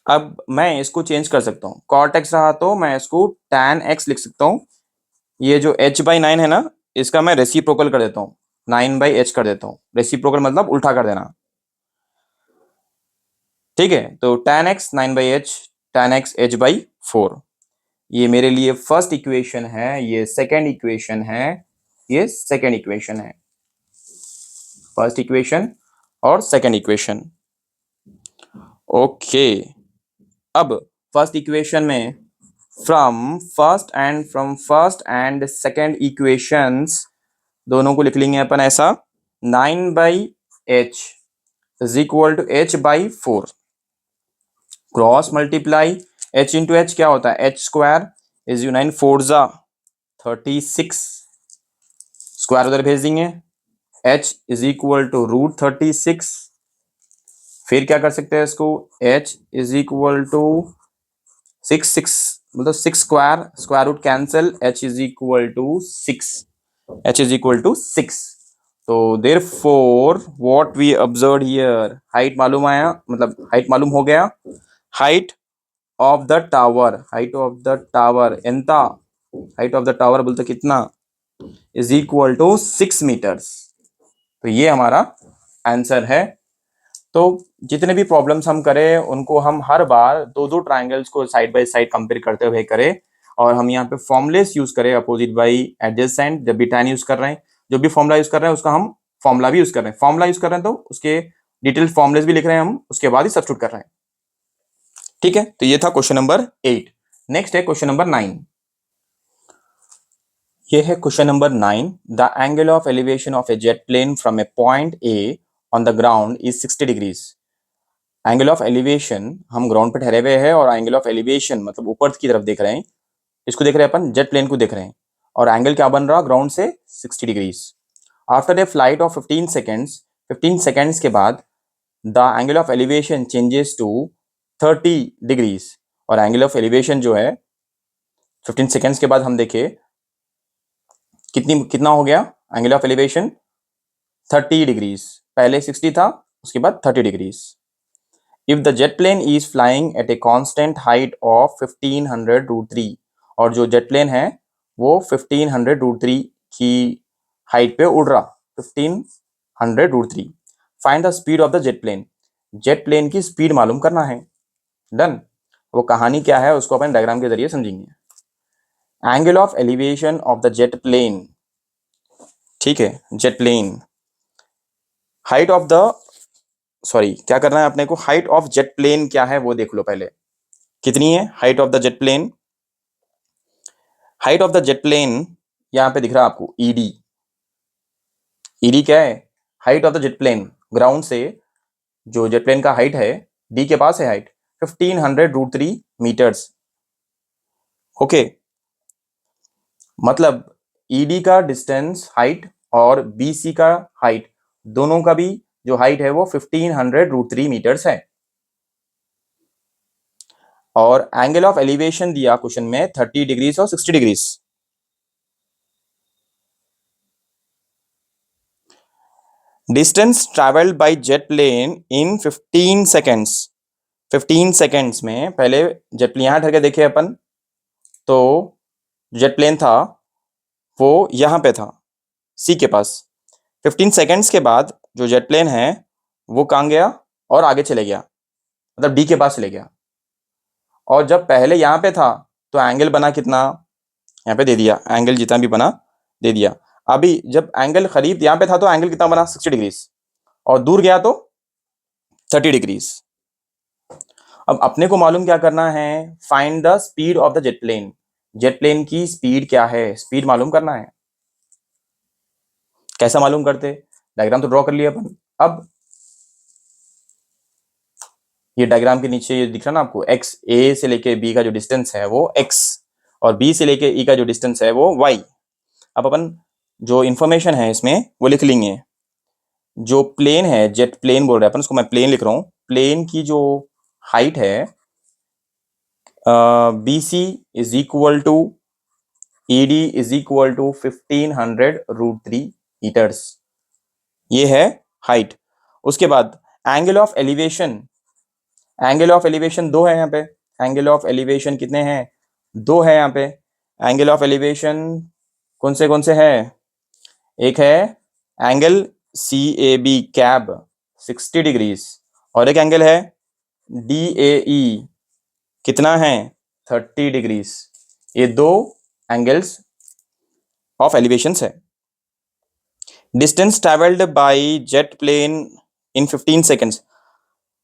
अब मैं इसको चेंज कर सकता हूँ, cot x रहा तो मैं इसको tan x लिख सकता हूँ। ये जो h/9 है ना, इसका मैं रेसिप्रोकल कर देता हूँ, 9/h कर देता हूँ। रेसिप्रोकल मतलब उल्टा कर देना, ठीक है। तो tan x 9/h, tan x h/4। ये मेरे लिए फर्स्ट इक्वेशन है, ये सेकेंड इक्वेशन है, ये सेकेंड इक्वेशन है। फर्स्ट इक्वेशन और सेकेंड इक्वेशन। ओके, अब फर्स्ट इक्वेशन में from first and second equations दोनों को लिख लेंगे अपन ऐसा, 9/h is equal to h/4। Cross multiply h into H क्या होता है, h² इज यू 9×4 = 36, स्क्वायर उधर भेज देंगे, h इज इक्वल टू √36। फिर क्या कर सकते हैं इसको, h इज इक्वल टू 6 मतलब 6² square root cancel, h is equal to 6, h is equal to 6। तो therefore what we observe here, height मालूम आया, मतलब हाइट मालूम हो गया। Height of the tower, height of the tower एंता, हाइट ऑफ द टावर बोलते कितना, इज इक्वल टू 6 मीटर्स। तो ये हमारा आंसर है। तो जितने भी प्रॉब्लम्स हम करें उनको हम हर बार दो दो ट्राइंगल्स को साइड बाय साइड कंपेयर करते हुए करें, और हम यहाँ पे फॉर्मुलेस यूज करें, अपोजिट बाई एडजेसेंट, जब भी tan यूज कर रहे हैं, जो भी फॉर्मुला यूज कर रहे हैं उसका हम फॉर्मुला भी यूज कर रहे हैं, फॉर्मुला यूज कर रहे हैं तो उसके डिटेल फॉर्मुलेस भी लिख रहे हैं हम, उसके बाद ही सब्स्टिट्यूट कर रहे हैं, ठीक है। तो ये था क्वेश्चन नंबर 8। नेक्स्ट है क्वेश्चन नंबर 9। ये है question number 9। The angle of elevation of a jet plane from a point A on the ground is 60 degrees. Angle of elevation, हम ग्राउंड पे ठहरे हुए हैं और एंगल ऑफ एलिवेशन मतलब ऊपर की तरफ देख रहे हैं, इसको देख रहे हैं अपन, जेट प्लेन को देख रहे हैं, और एंगल क्या बन रहा ग्राउंड से 60 degrees. After a flight of 15 seconds, 15 seconds के बाद the angle of elevation changes to 30 degrees. और एंगल ऑफ एलिवेशन जो है 15 सेकेंड्स के बाद हम देखे कितना हो गया, एंगल ऑफ एलिवेशन 30 डिग्रीज, पहले 60 था उसके बाद 30 degrees. If the jet plane is flying at a constant height of 1500√3, और जो जेट प्लेन है वो 1500√3 की हाइट पे उड़ रहा, 1500√3। Find the speed of the jet plane, jet plane की स्पीड मालूम करना है। डन। वो कहानी क्या है उसको अपन डायग्राम के जरिए समझेंगे। Angle of elevation of the jet plane, ठीक है, jet plane, height of the, sorry क्या करना है अपने को, हाइट ऑफ जेट प्लेन क्या है वो देख लो पहले, कितनी है height of the jet plane. Height of the jet plane यहां पे दिख रहा है आपको, ईडी। ईडी क्या है, height of the jet plane, ground से जो जेट प्लेन का हाइट है, डी के पास है हाइट 1500√3 मीटर्स। ओके, मतलब ईडी का डिस्टेंस हाइट और बीसी का हाइट, दोनों का भी जो हाइट है वो 1500√3 मीटर्स है। और एंगल ऑफ एलिवेशन दिया क्वेश्चन में 30 डिग्रीज और 60 degrees. Distance travelled by jet plane in 15 seconds, 15 seconds में, पहले जेट प्लेन यहां ठहर के देखे अपन, तो जेट प्लेन था वो यहां पे था सी के पास। 15 सेकेंड्स के बाद जो जेट प्लेन है वो कहां गया, और आगे चले गया, मतलब डी के पास चले गया। और जब पहले यहां पे था तो एंगल बना कितना, यहाँ पे दे दिया, एंगल जितना भी बना दे दिया। अभी जब एंगल करीब यहाँ पे था तो एंगल कितना बना 60 डिग्रीज, और दूर गया तो 30 डिग्रीज। अब अपने को मालूम क्या करना है, find the speed of the jet plane, jet plane की स्पीड क्या है, स्पीड मालूम करना है। कैसा मालूम करते, डायग्राम तो ड्रॉ कर लिया अपन। अब ये डायग्राम के नीचे ये दिख रहा ना आपको, एक्स, ए से लेके बी का जो डिस्टेंस है वो एक्स, और बी से लेके ई का जो डिस्टेंस है वो वाई। अब अपन जो इंफॉर्मेशन है इसमें वो लिख लेंगे। जो प्लेन है, जेट प्लेन बोल रहे हैं अपन उसको, मैं प्लेन लिख रहा हूँ, प्लेन की जो हाइट है B C is equal to ED is equal to 1500√3 meters, ये है हाइट। उसके बाद angle of elevation, angle of elevation दो है यहाँ पे, एंगल ऑफ एलिवेशन कितने हैं, दो है यहाँ पे। एंगल ऑफ एलिवेशन कौन से है, एक है एंगल CAB कैब 60 डिग्रीज, और एक एंगल है DAE कितना है 30 डिग्रीज। ये दो एंगल्स ऑफ एलिवेशंस है। Distance travelled by jet plane in 15 seconds,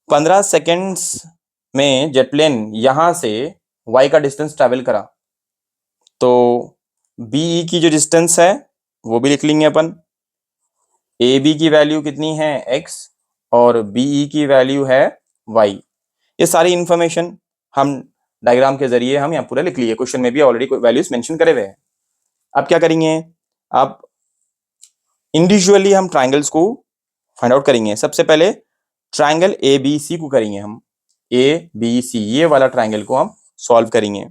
15 seconds में जेट प्लेन यहां से y का डिस्टेंस ट्रेवल करा, तो BE की जो डिस्टेंस है वो भी लिख लेंगे अपन। AB की वैल्यू कितनी है x, और BE की वैल्यू है y। ये सारी इंफॉर्मेशन हम डायग्राम के जरिए हम यहाँ पूरा लिख लिए, क्वेश्चन में भी ऑलरेडी वैल्यूज मेंशन करे हुए हैं। अब क्या करेंगे, अब इंडिविजुअली हम ट्राइंगल्स को फाइंड आउट करेंगे। सबसे पहले ट्राइंगल ABC को करेंगे हम, ABC ये वाला ट्राइंगल को हम सॉल्व करेंगे,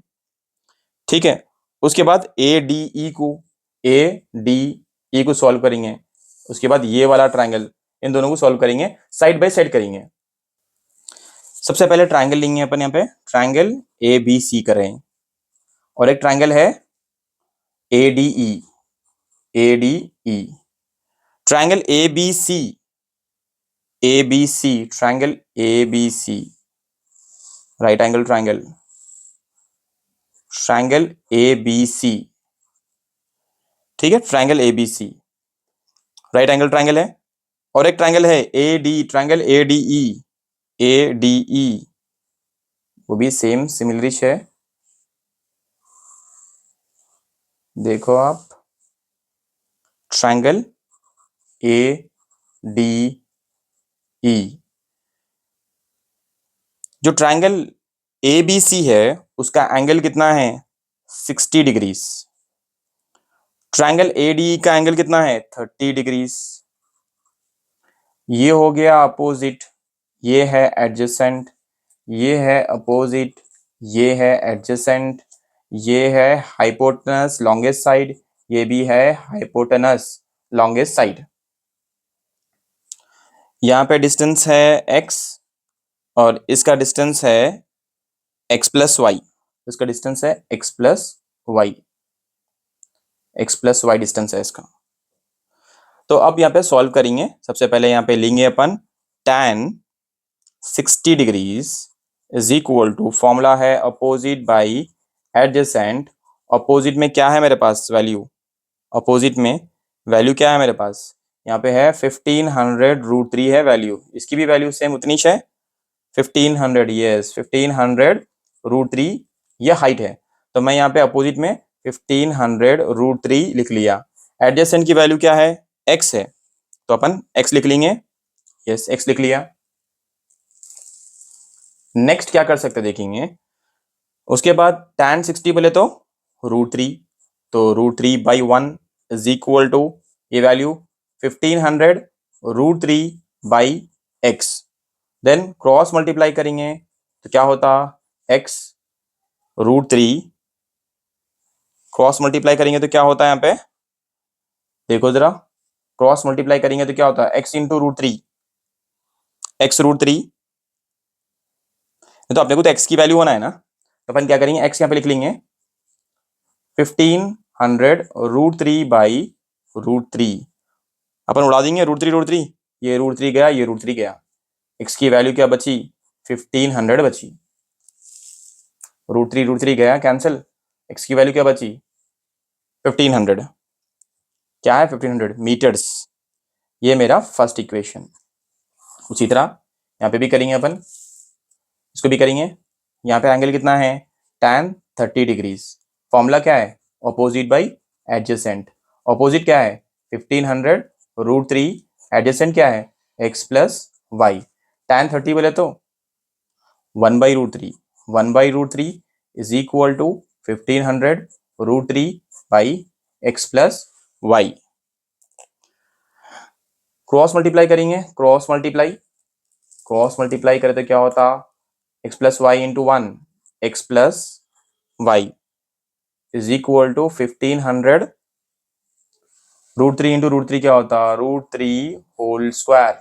ठीक है। उसके बाद ADE को सॉल्व करेंगे। उसके बाद ये वाला ट्राइंगल, इन दोनों को सॉल्व करेंगे, साइड बाय साइड करेंगे। सबसे पहले ट्राइंगल लेंगे अपन, यहाँ पे ट्राइंगल ABC करें, और एक ट्राइंगल है ADE, triangle ABC, triangle ABC, right angle triangle, triangle ABC, ठीक है, triangle ABC right angle triangle है। और एक ट्राइंगल है ट्राइंगल ADE, वो भी सेम सिमिलरिश है, देखो आप, ट्राइंगल ADE। जो ट्राइंगल ABC है उसका एंगल कितना है 60 डिग्रीज, ट्राइंगल ADE का एंगल कितना है 30 डिग्रीज। ये हो गया अपोजिट, ये है एडजेसेंट, ये है अपोजिट, ये है एडजेसेंट, ये है हाइपोटेनस लॉन्गेस्ट साइड, ये भी है हाइपोटेनस लॉन्गेस्ट साइड। यहाँ पे डिस्टेंस है x और इसका डिस्टेंस है x प्लस वाई, इसका डिस्टेंस है x प्लस वाई, डिस्टेंस है इसका। तो अब यहाँ पे सॉल्व करेंगे। सबसे पहले यहाँ पे लेंगे अपन tan 60 degrees is equal to, formula है अपोजिट बाई एडजेसेंट। अपोजिट में क्या है मेरे पास वैल्यू, अपोजिट में वैल्यू क्या है मेरे पास, यहाँ पे है 1500√3 है वैल्यू, इसकी भी वैल्यू सेम उतनी है 1500, यस 1500√3 ये हाइट है। तो मैं यहाँ पे अपोजिट में 1500√3 लिख लिया। एडजेसेंट की वैल्यू क्या है x है, तो अपन x लिख लेंगे, यस x लिख लिया। नेक्स्ट क्या कर सकते देखेंगे, उसके बाद tan 60 बोले तो √3, तो √3/1 इज इक्वल टू ये value 1500√3/x, then cross multiply करेंगे तो क्या होता x√3, क्रॉस मल्टीप्लाई करेंगे तो क्या होता है यहाँ पे, देखो जरा, क्रॉस मल्टीप्लाई करेंगे तो क्या होता है x इंटू √3, x√3, तो अपने को तो x की वैल्यू होना है ना, तो अपन क्या करेंगे x यहाँ पे लिख लेंगे 1500√3/√3, अपन उड़ा देंगे √3, ये √3 गया, ये √3 गया, x की वैल्यू क्या बची 1500 बची, √3 गया कैंसिल, x की वैल्यू क्या बची 1500, क्या है 1500 मीटर्स। ये मेरा फर्स्ट इक्वेशन। उसी तरह यहाँ पे भी करेंगे अपन, इसको भी करेंगे। यहाँ पे एंगल कितना है tan 30 डिग्रीज, फॉर्मूला क्या है अपोजिट बाई एडजेसेंट, अपोजिट क्या है 1500√3, एडजेसेंट क्या है x प्लस वाई, tan 30 बोले तो 1/√3, 1/√3 is equal to 1500√3/x plus Y. Cross multiply करेंगे, क्रॉस मल्टीप्लाई करें तो क्या होता x plus Y into 1, x plus Y, is equal to 1500 √3 into √3 क्या होता है, √3 होल स्क्वायर,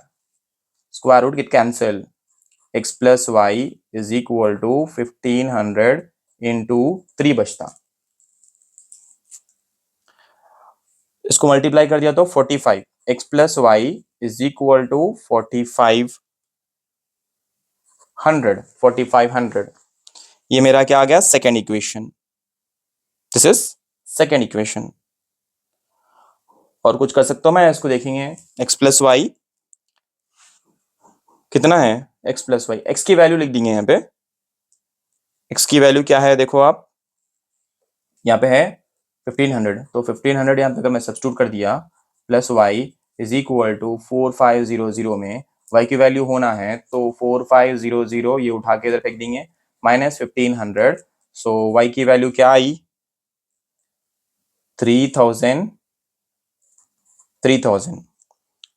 स्क्वायर रूट किट cancel, x plus Y is equal to 1500 into 3 बचता, इसको मल्टीप्लाई कर दिया तो 45, x plus Y is equal to 4500, ये मेरा क्या आ गया, second equation, this is second equation. और कुछ कर सकता हूं मैं, इसको देखेंगे, x प्लस वाई कितना है, x प्लस वाई, x की वैल्यू लिख देंगे यहाँ पे, x की वैल्यू क्या है देखो आप, यहाँ पे है 1500, तो 1500 यहाँ पे अगर मैं सब्स्टिट्यूट कर दिया, plus Y is equal to 4500 में y की वैल्यू होना है तो 4500 ये उठा के इधर फेंक देंगे, माइनस 1500, सो y की वैल्यू क्या आई, 3000, 3000,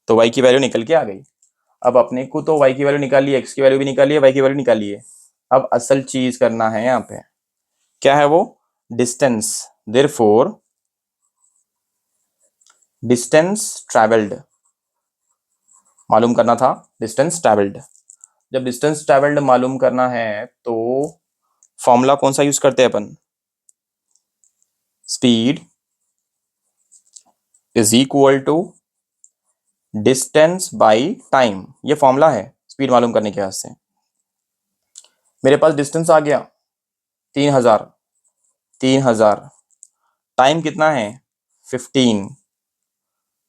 तो y की वैल्यू निकल के आ गई। अब अपने को तो y की वैल्यू निकाल ली, x की वैल्यू भी निकाल ली, y की वैल्यू निकाल ली है। अब असल चीज करना है यहाँ पे, क्या है वो, डिस्टेंस, देयरफॉर डिस्टेंस ट्रैवल्ड मालूम करना था, डिस्टेंस ट्रैवल्ड। जब डिस्टेंस ट्रैवल्ड मालूम करना है तो फॉर्मूला कौन सा यूज करते हैं अपन, speed is equal to distance by time, ये फॉर्मूला है स्पीड मालूम करने के वास्ते। मेरे पास डिस्टेंस आ गया 3000, 3000, टाइम कितना है 15,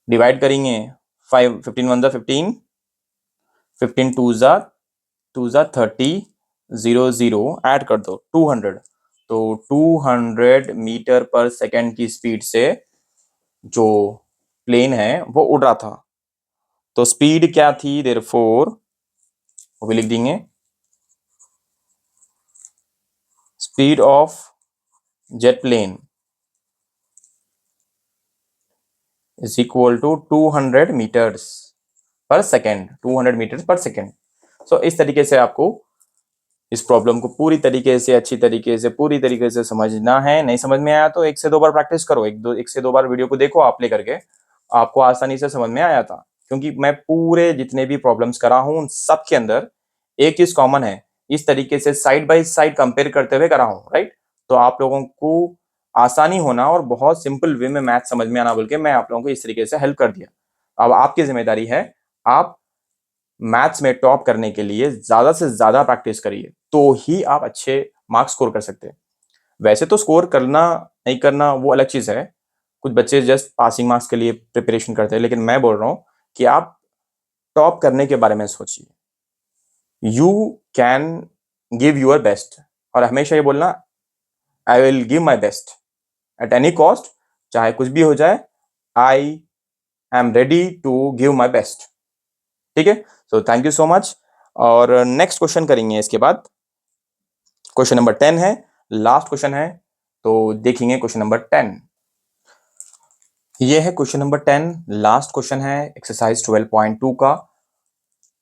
डिवाइड करेंगे 5, 15 वन जा 15, 15 टू जा 30, 0 ऐड कर दो 200, तो 200 मीटर पर सेकेंड की स्पीड से जो प्लेन है वो उड़ रहा था, तो स्पीड क्या थी, देयरफॉर वो भी लिख देंगे, speed of jet plane is equal to 200 meters per second, 200 meters per second. So इस तरीके से आपको इस प्रॉब्लम को पूरी तरीके से, अच्छी तरीके से, पूरी तरीके से समझना है। नहीं समझ में आया तो एक से दो बार प्रैक्टिस करो, एक से दो बार वीडियो को देखो आप लेकर के, आपको आसानी से समझ में आया था। क्योंकि मैं पूरे जितने भी प्रॉब्लम्स करा हूं उन सब के अंदर एक चीज कॉमन है, इस तरीके से साइड बाय साइड कंपेयर करते हुए करा हूं, राइट। तो आप लोगों को आसानी होना और बहुत सिंपल वे में मैथ समझ में आना बोल के मैं आप लोगों को इस तरीके से हेल्प कर दिया। अब आपकी जिम्मेदारी है, आप मैथ्स में टॉप करने के लिए ज्यादा से ज्यादा प्रैक्टिस करिए, तो ही आप अच्छे मार्क्स स्कोर कर सकते हैं। वैसे तो स्कोर करना नहीं करना वो अलग चीज है, कुछ बच्चे जस्ट पासिंग मार्क्स के लिए प्रिपरेशन करते हैं, लेकिन मैं बोल रहा हूं कि आप टॉप करने के बारे में सोचिए, you can give your best, और हमेशा ये बोलना, I will give my best at any cost, चाहे कुछ भी हो जाए, I am ready to give my best, ठीक है। So thank you so much, और नेक्स्ट क्वेश्चन करेंगे इसके बाद, क्वेश्चन नंबर 10 है, लास्ट क्वेश्चन है, तो देखेंगे क्वेश्चन नंबर 10। ये है क्वेश्चन नंबर 10, लास्ट क्वेश्चन है एक्सरसाइज 12.2 का,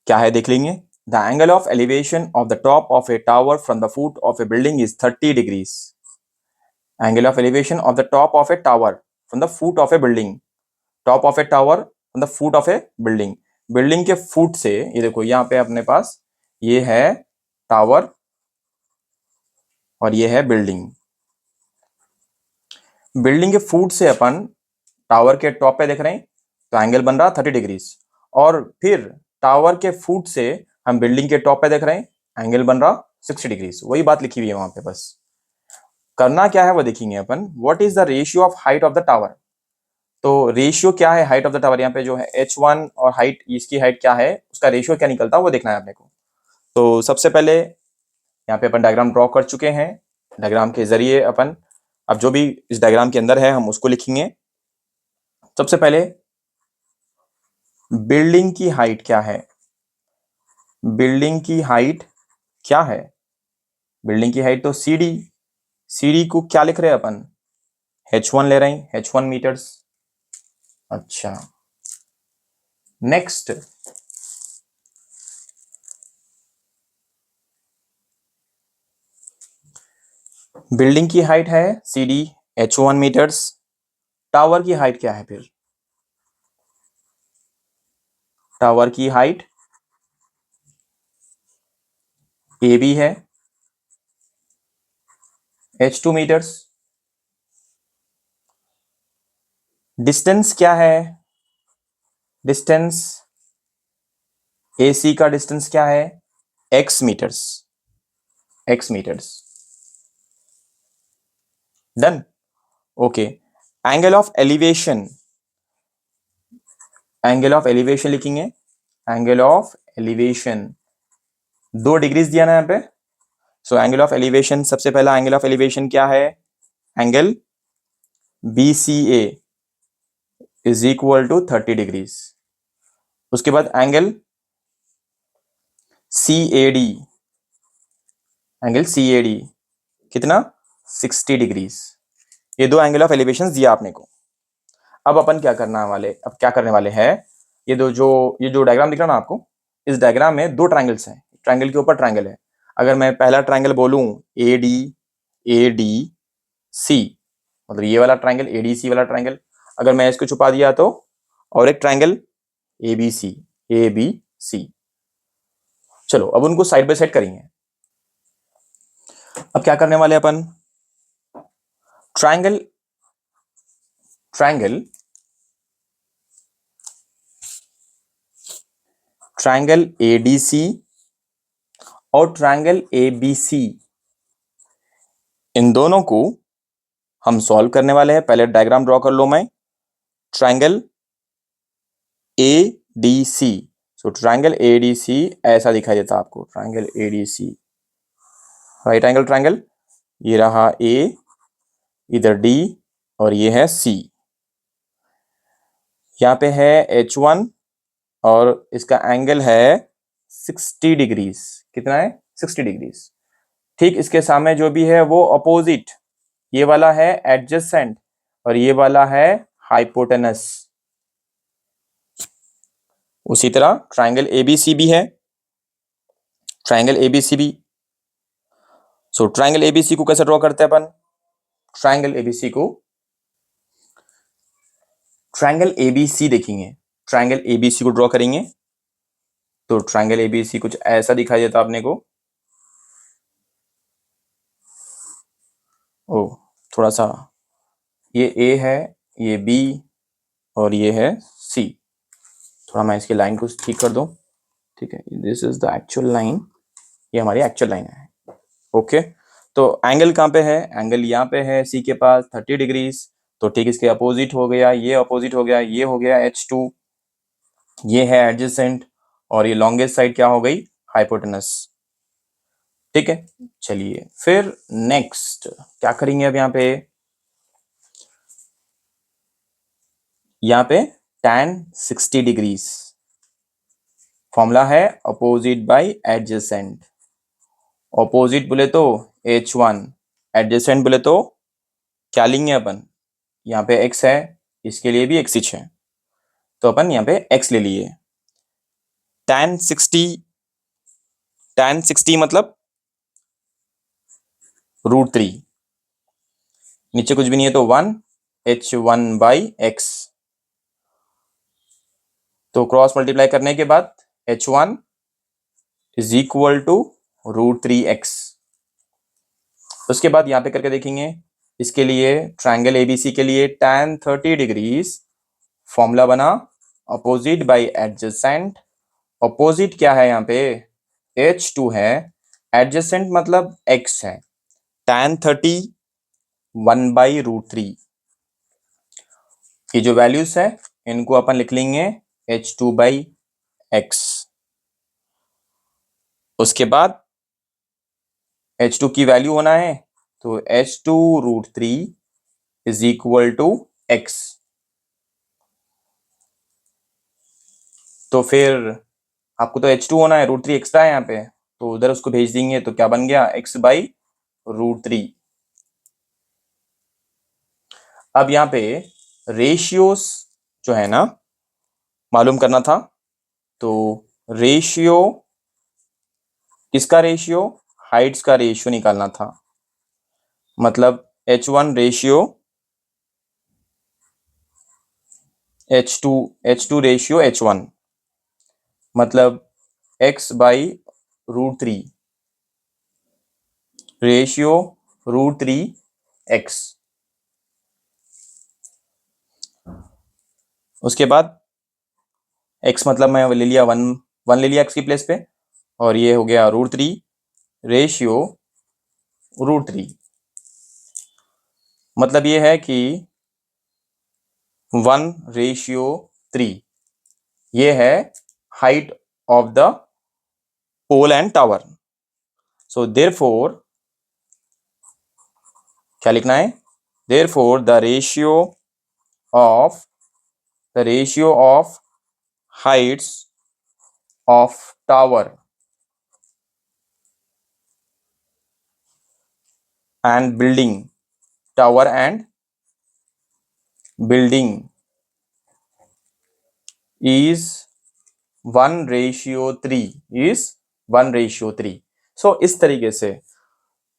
क्या है देख लेंगे। The angle of elevation of the top of a tower from the foot of A building is 30 degrees. Angle of elevation of the top of a tower from the foot of A building, top of a tower from the foot of A building, building के foot से, ये देखो यहाँ पे अपने पास ये है tower और ये है बिल्डिंग, बिल्डिंग के फुट से अपन टावर के टॉप पे देख रहे हैं तो एंगल बन रहा 30 डिग्रीज, और फिर टावर के फुट से हम बिल्डिंग के टॉप पे देख रहे हैं एंगल बन रहा 60 डिग्रीज, वही बात लिखी हुई है वहां पे, बस करना क्या है वो देखेंगे अपन। What is the ratio of height of the tower, तो रेशियो क्या है हाइट ऑफ द टावर, यहाँ पे जो है h1 और हाइट, इसकी हाइट क्या है, उसका रेशियो क्या निकलता है वो देखना है अपने को। तो सबसे पहले यहाँ पे अपन डायग्राम ड्रॉ कर चुके हैं, डायग्राम के जरिए अपन अब जो भी इस डायग्राम के अंदर है हम उसको लिखेंगे। सबसे पहले बिल्डिंग की हाइट क्या है, बिल्डिंग की हाइट क्या है, बिल्डिंग की हाइट तो सीडी, सीडी को क्या लिख रहे हैं अपन, h1 ले रहे हैं, h1 मीटर्स। अच्छा, नेक्स्ट बिल्डिंग की हाइट है सीडी H1 मीटर्स। टावर की हाइट क्या है फिर? टावर की हाइट AB है, H2 मीटर्स। डिस्टेंस क्या है? डिस्टेंस AC का डिस्टेंस क्या है? X meters. X meters. Done. Okay. Angle of elevation, angle of elevation लिखेंगे। एंगल ऑफ एलिवेशन 2 डिग्रीज दिया ना यहाँ पे। सो एंगल ऑफ एलिवेशन, सबसे पहला एंगल ऑफ एलिवेशन क्या है? Angle BCA is equal to 30 degrees. उसके बाद एंगल CAD, एंगल CAD कितना? 60 डिग्रीज। ये 2 एंगल ऑफ एलिवेशन दिया आपने को। अब अपन क्या करने वाले हैं? ये जो डायग्राम दिख रहा ना आपको, इस डायग्राम में 2 ट्रायंगल्स हैं, ट्रायंगल के ऊपर ट्रायंगल है। अगर मैं पहला ट्रायंगल बोलूं ADC, मतलब ये वाला ट्रायंगल, ADC वाला ट्रायंगल, अगर मैं इसको छुपा दिया तो, और एक ट्रायंगल ABC। चलो अब उनको साइड बाय साइड करेंगे। अब क्या करने वाले अपन? ट्रायंगल ट्रायंगल ट्रायंगल ADC और ट्रायंगल ABC, इन दोनों को हम सॉल्व करने वाले हैं। पहले डायग्राम ड्रॉ कर लो। मैं ट्रायंगल ADC, सो ट्रायंगल ADC ऐसा दिखाई देता है आपको। Triangle ADC, right angle triangle, ये रहा A, इधर D, और ये है C। यहाँ पे है H1 और इसका एंगल है 60 डिग्रीज। कितना है? 60 डिग्रीज। ठीक इसके सामने जो भी है वो अपोजिट, ये वाला है एडजेसेंट और ये वाला है हाइपोटेनस। उसी तरह ट्रायंगल ABC भी है, ट्रायंगल ABC भी। सो ट्रायंगल ABC को कैसे ड्रॉ करते हैं अपन? ट्रायंगल ABC देखेंगे, ट्रायंगल ABC को ड्रॉ करेंगे तो ट्रायंगल ABC कुछ ऐसा दिखाई देता अपने को। ओ, थोड़ा सा, ये A है, ये B और ये है C। थोड़ा मैं इसकी लाइन को ठीक कर दूं। ठीक है, this is the actual line, ये हमारी एक्चुअल लाइन है। ओके, तो एंगल कहाँ पे है? एंगल यहाँ पे है C के पास 30 डिग्रीज। तो ठीक इसके अपोजिट हो गया, ये अपोजिट हो गया, ये हो गया H2, ये है एडजेसेंट, और ये लॉन्गेस्ट साइड क्या हो गई? हाइपोटेनस। ठीक है, चलिए फिर नेक्स्ट क्या करेंगे? अब यहाँ पे tan 60 डिग्रीज, फॉर्मूला है अपोजिट बाय एडजेसेंट। अपोजिट बोले तो H1, एडजेसेंट बोले तो क्या लेंगे अपन? यहाँ पे x है, इसके लिए भी x ही है, तो अपन यहाँ पे x ले लिए। tan 60 मतलब √3, नीचे कुछ भी नहीं है तो 1 H1/x, तो क्रॉस मल्टीप्लाई करने के बाद H1 is equal to √3x। उसके बाद यहाँ पे करके देखेंगे, इसके लिए ट्रायंगल ABC के लिए tan 30 डिग्रीज, फॉर्मूला बना अपोजिट बाय एडजेसेंट। अपोजिट क्या है यहाँ पे? H2 है, एडजेसेंट मतलब x है, tan 30 1/√3। ये जो वैल्यूज है इनको अपन लिख लेंगे H2/x। उसके बाद H2 की वैल्यू होना है तो H2√3 is equal to x। तो फिर आपको तो H2 होना है, √3 एक्स्ट्रा है यहाँ पे, तो उधर उसको भेज देंगे तो क्या बन गया? x/√3। अब यहाँ पे रेशियोस जो है ना मालूम करना था, तो रेशियो, किसका रेशियो? हाइट्स का रेशियो निकालना था। मतलब H1 ratio H2 ratio H1 मतलब x/√3 रेशियो √3x। उसके बाद x मतलब मैं ले लिया 1 ले लिया x की प्लेस पे, और ये हो गया √3 रेशियो √3। मतलब ये है कि 1:3 ये है height of the pole and tower. So therefore क्या लिखना है, therefore the ratio of heights of tower and building, tower and building is 1:3 is 1:3। So इस तरीके से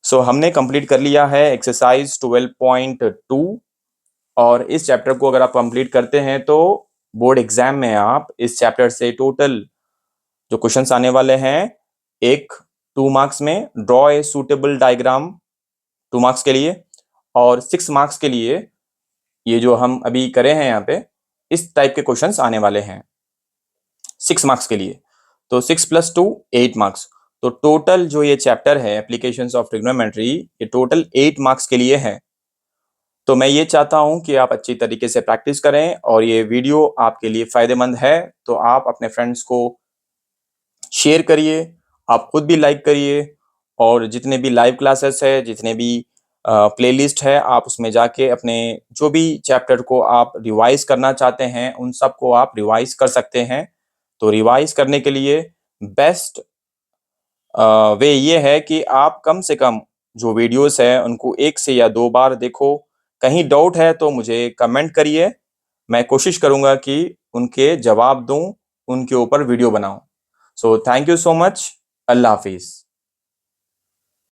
हमने कंप्लीट कर लिया है एक्सरसाइज 12.2। और इस चैप्टर को अगर आप कंप्लीट करते हैं तो बोर्ड एग्जाम में आप इस चैप्टर से टोटल जो क्वेश्चंस आने वाले हैं, एक 2 मार्क्स में draw a suitable diagram 2 marks के लिए, और 6 मार्क्स के लिए ये जो हम अभी करे हैं यहाँ पे इस टाइप के क्वेश्चंस आने वाले हैं 6 मार्क्स के लिए। तो 6 + 2 8 मार्क्स। तो टोटल जो ये चैप्टर है एप्लीकेशंस ऑफ ट्रिग्नोमेट्री, ये टोटल 8 मार्क्स के लिए है। तो मैं ये चाहता हूं कि आप अच्छी तरीके से प्रैक्टिस करें, और ये वीडियो आपके लिए फायदेमंद है तो आप अपने फ्रेंड्स को शेयर करिए, आप खुद भी लाइक करिए, और जितने भी लाइव क्लासेस है, जितने भी प्लेलिस्ट है, आप उसमें जाके अपने जो भी चैप्टर को आप रिवाइज करना चाहते हैं उन सब को आप रिवाइज कर सकते हैं। तो रिवाइज करने के लिए बेस्ट वे ये है कि आप कम से कम जो वीडियोस है उनको 1 से या 2 बार देखो। कहीं डाउट है तो मुझे कमेंट करिए, मैं कोशिश करूंगा कि उनके जवाब दूं, उनके ऊपर वीडियो बनाऊं। सो thank you so much. Allah Hafiz.